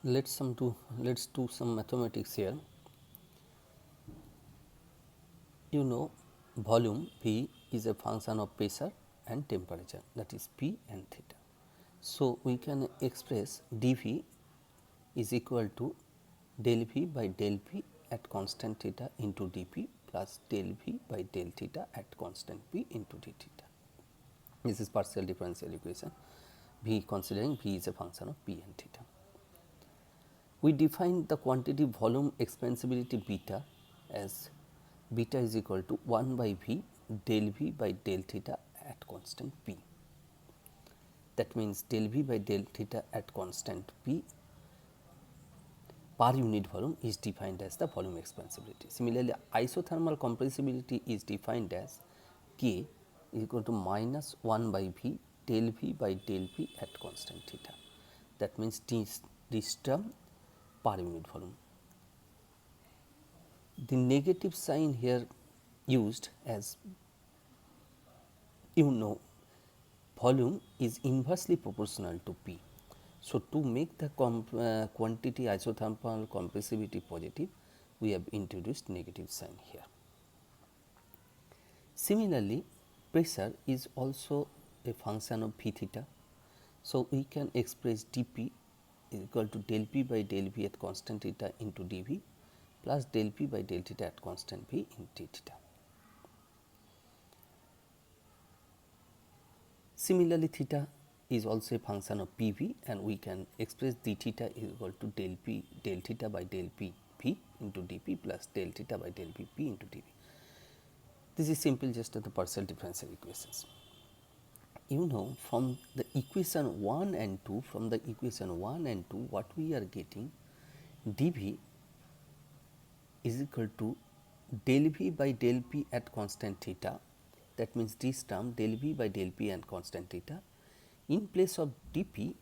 Let's do some mathematics here. You know, volume V is a function of pressure and temperature, that is P and theta. So, we can express dV is equal to del V by del P at constant theta into dP plus del V by del theta at constant P into d theta. This is partial differential equation, V considering V is a function of P and theta. We define the quantity volume expansibility beta as beta is equal to 1 by V del V by del theta at constant P. That means del V by del theta at constant P per unit volume is defined as the volume expansibility. Similarly, isothermal compressibility is defined as K is equal to minus 1 by V del V by del P at constant theta. That means this term per unit volume. The negative sign here used as volume is inversely proportional to P. So, to make the quantity isothermal compressibility positive, we have introduced negative sign here. Similarly, pressure is also a function of V theta. So, we can express dP is equal to del P by del V at constant theta into dV plus del P by del theta at constant V in d theta. Similarly, theta is also a function of PV, and we can express d theta is equal to del P del theta by del P V into dP plus del theta by del P P into dV. This is simple, just the partial differential equations. You know, from the equation 1 and 2, what we are getting, dV is equal to del V by del P at constant theta. That means this term del V by del P and constant theta. In place of dP,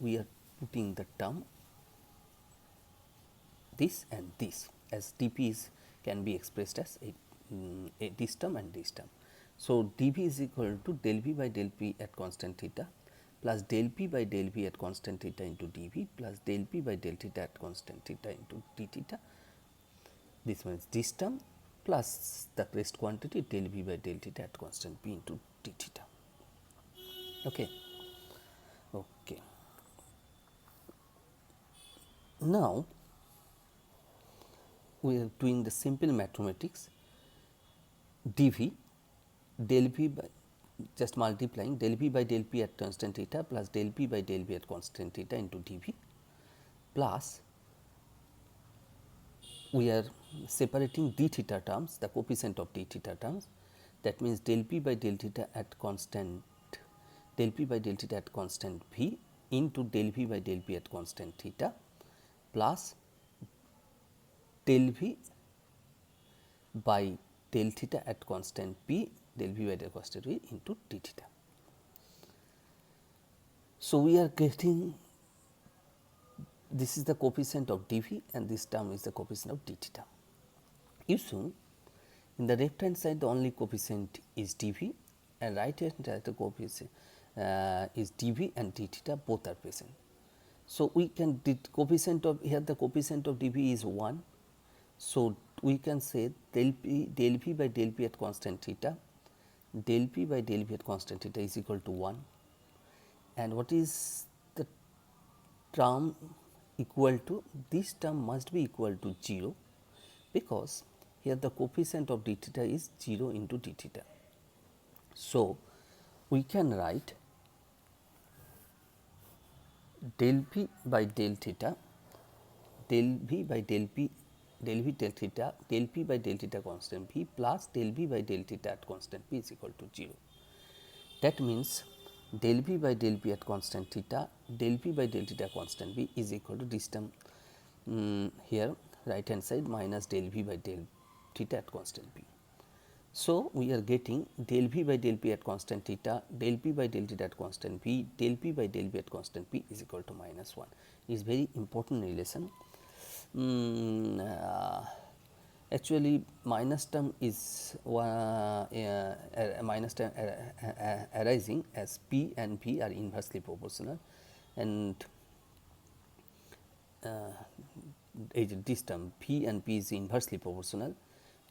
we are putting the term this and this, as dP can be expressed as this term and this term. So, dV is equal to del V by del P at constant theta plus del P by del V at constant theta into dV plus del P by del theta at constant theta into d theta. This means this term plus the rest quantity del V by del theta at constant P into d theta. Okay. Now, we are doing the simple mathematics. dV del V by, just multiplying del V by del P at constant theta plus del P by del V at constant theta into dV plus we are separating d theta terms, the coefficient of d theta terms. That means del P by del theta at constant V into del V by del P at constant theta plus del V by del theta at constant P del V by del constant V into d theta. So, we are getting this is the coefficient of dV and this term is the coefficient of d theta. You see, in the left hand side the only coefficient is dV and right hand side the coefficient is dV and d theta, both are present. So, we can the coefficient of here the coefficient of dV is 1. So, we can say del V by del P at constant theta, del P by del V at constant theta is equal to 1, and what is the term equal to? This term must be equal to 0, because here the coefficient of d theta is 0 into d theta. So, we can write del P by del theta, del V by del P del V del theta, del P by del theta constant V plus del V by del theta at constant P is equal to 0. That means, del V by del P at constant theta, del V by del theta constant V is equal to this term here right hand side minus del V by del theta at constant P. So, we are getting del V by del P at constant theta, del P by del theta at constant V, del P by del V at constant P is equal to minus 1. It is very important relation. Actually, minus term is minus term arising as P and V are inversely proportional, and this term P and P is inversely proportional,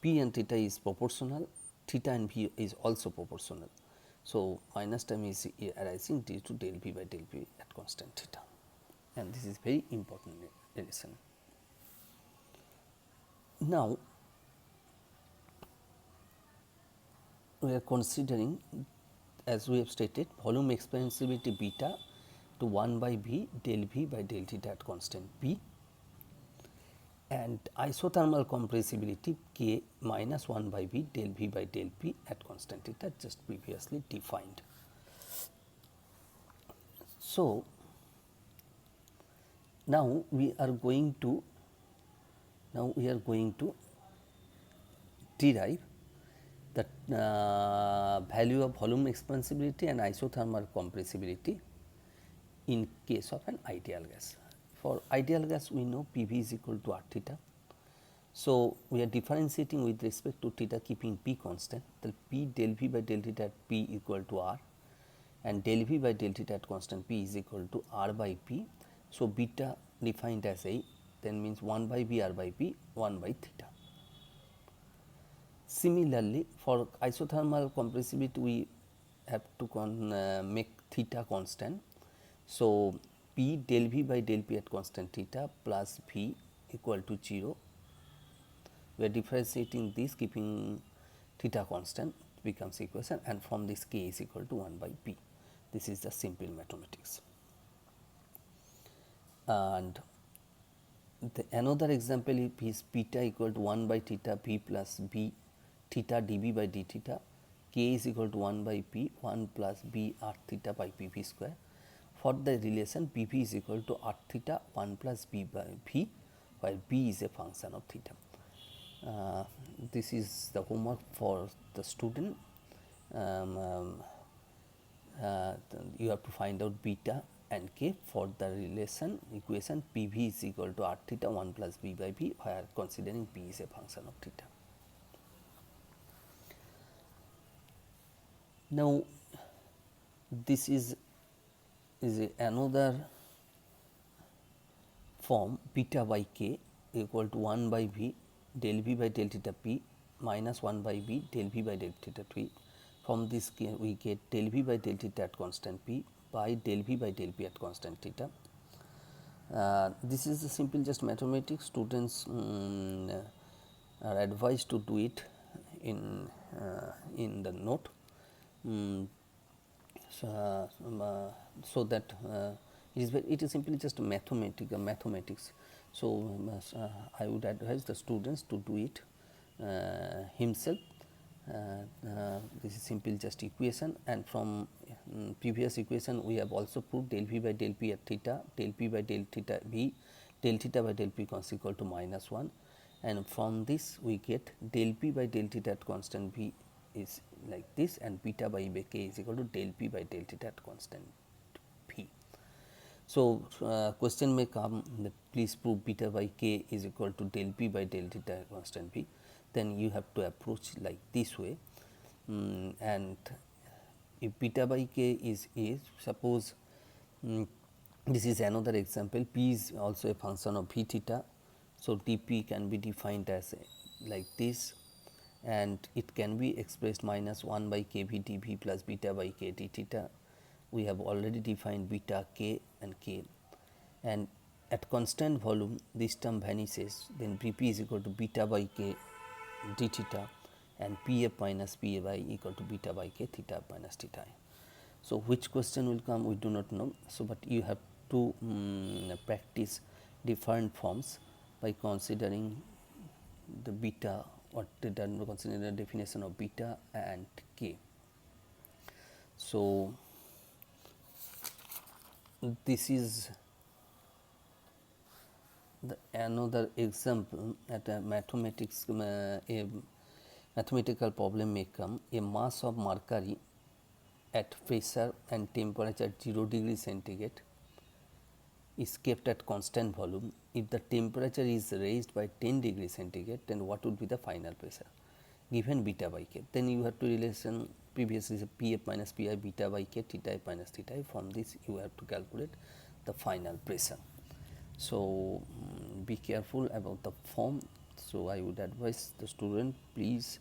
P and theta is proportional, theta and V is also proportional. So, minus term is arising due to del V by del P at constant theta, and this is very important relation. Now, we are considering, as we have stated, volume expansibility beta to 1 by V del V by del theta at constant P, and isothermal compressibility K minus 1 by V del V by del P at constant theta, just previously defined. So, now we are going to derive the value of volume expansibility and isothermal compressibility in case of an ideal gas. For ideal gas, we know PV is equal to R theta. So, we are differentiating with respect to theta, keeping P constant. The P del V by del theta at P equal to R, and del V by del theta at constant P is equal to R by P. So, beta defined as A, then means 1 by V R by P, 1 by theta. Similarly, for isothermal compressibility, we have to make theta constant. So, P del V by del P at constant theta plus V equal to 0. We are differentiating this, keeping theta constant, becomes equation, and from this K is equal to 1 by P. This is the simple mathematics. And another example is beta equal to 1 by theta P plus B theta dV by d theta, K is equal to 1 by P 1 plus B R theta by P V square. For the relation P V is equal to R theta 1 plus B by V, while B is a function of theta. This is the homework for the student. You have to find out beta and K for the relation equation P V is equal to R theta 1 plus B by V, where considering B is a function of theta. Now, this is another form, beta by K equal to 1 by V del V by del theta P minus 1 by V del V by del theta P. From this we get del V by del theta at constant P by del V by del P at constant theta. This is the simple just mathematics. Students are advised to do it in the note. So that it is simply just mathematics. So, I would advise the students to do it himself. This is simple just equation, and from previous equation we have also proved del V by del P at theta, del P by del theta V, del theta by del P is equal to minus 1, and from this we get del P by del theta at constant V is like this, and beta by K is equal to del P by del theta at constant P. So, question may come that please prove beta by K is equal to del P by del theta at constant P. Then you have to approach like this way, and if beta by K is suppose this is another example, P is also a function of V theta. So, dP can be defined as like this, and it can be expressed minus 1 by kV dV plus beta by K d theta. We have already defined beta K and K, and at constant volume this term vanishes, then Vp is equal to beta by K d theta, and Pf minus Pa by equal to beta by K theta minus theta. So, which question will come we do not know. So, but you have to practice different forms by considering the beta, or considering the definition of beta and K. So, this is the another example at a mathematics a mathematical problem may come. A mass of mercury at pressure and temperature 0 degree centigrade is kept at constant volume. If the temperature is raised by 10 degree centigrade, then what would be the final pressure given beta by K? Then you have to relation previously Pf minus Pi beta by K theta minus theta. From this you have to calculate the final pressure. So, be careful about the form. So, I would advise the student, please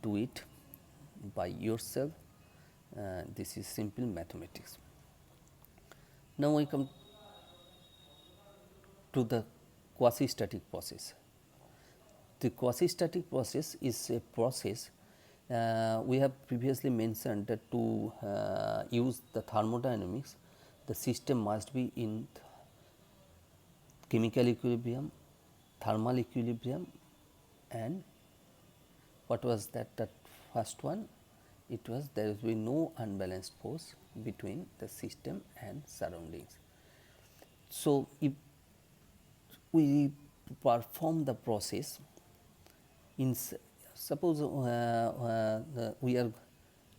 do it by yourself. This is simple mathematics. Now, we come to the quasi-static process. The quasi-static process is a process we have previously mentioned that to use the thermodynamics, the system must be in chemical equilibrium, thermal equilibrium, and what was that? That first one, it was there will be no unbalanced force between the system and surroundings. So, if we perform the process in suppose we are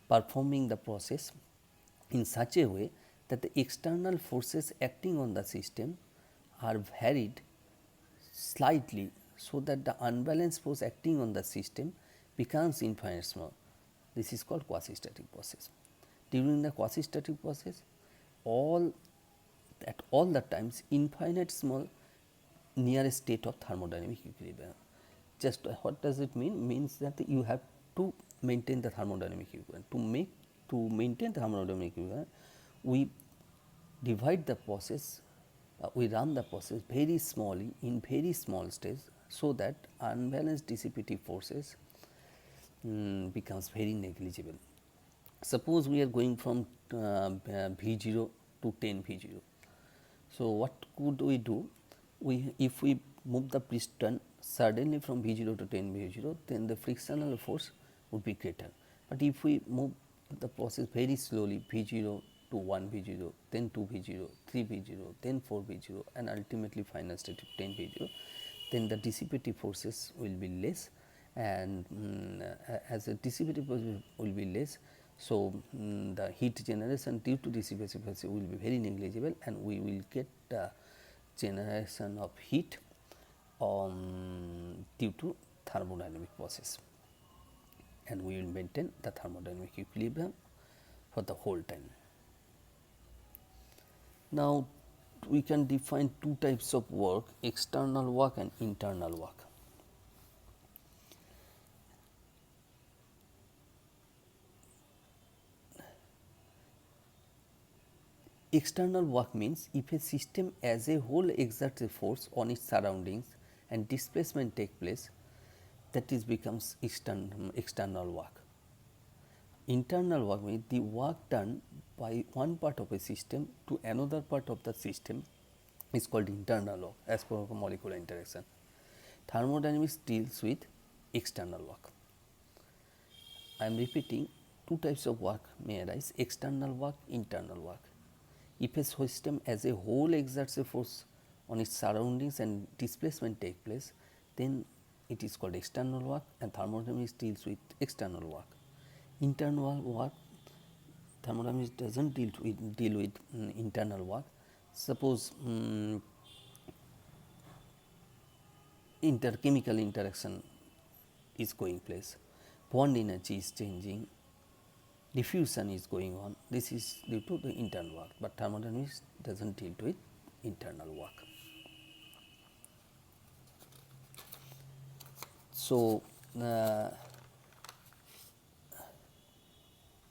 performing the process in such a way that the external forces acting on the system are varied slightly, so that the unbalanced force acting on the system becomes infinite small. This is called quasi-static process. During the quasi-static process, at all the times infinite small near a state of thermodynamic equilibrium. Just what does it mean? Means that you have to maintain the thermodynamic equilibrium. To maintain the thermodynamic equilibrium, we divide the process, we run the process very smallly in very small steps, so that unbalanced dissipative forces becomes very negligible. Suppose we are going from V0 to 10 V0. So, what could we do? If we move the piston suddenly from V0 to 10 V0, then the frictional force would be greater. But if we move the process very slowly, V0 to 1 V0, then 2 V0, 3 V0, then 4 V0, and ultimately final state of 10 V0, then the dissipative forces will be less, and as the dissipative forces will be less, so the heat generation due to dissipative forces will be very negligible, and we will get generation of heat due to thermodynamic process, and we will maintain the thermodynamic equilibrium for the whole time. Now, we can define two types of work: external work and internal work. External work means if a system as a whole exerts a force on its surroundings and displacement takes place, that is becomes external work. Internal work means the work done by one part of a system to another part of the system is called internal work as per molecular interaction. Thermodynamics deals with external work. I am repeating, two types of work may arise: external work, internal work. If a system as a whole exerts a force on its surroundings and displacement take place, then it is called external work, and thermodynamics deals with external work. Internal work, thermodynamics does not deal with internal work. Suppose interchemical interaction is going place, bond energy is changing, diffusion is going on. This is due to the internal work, but thermodynamics does not deal with internal work. So,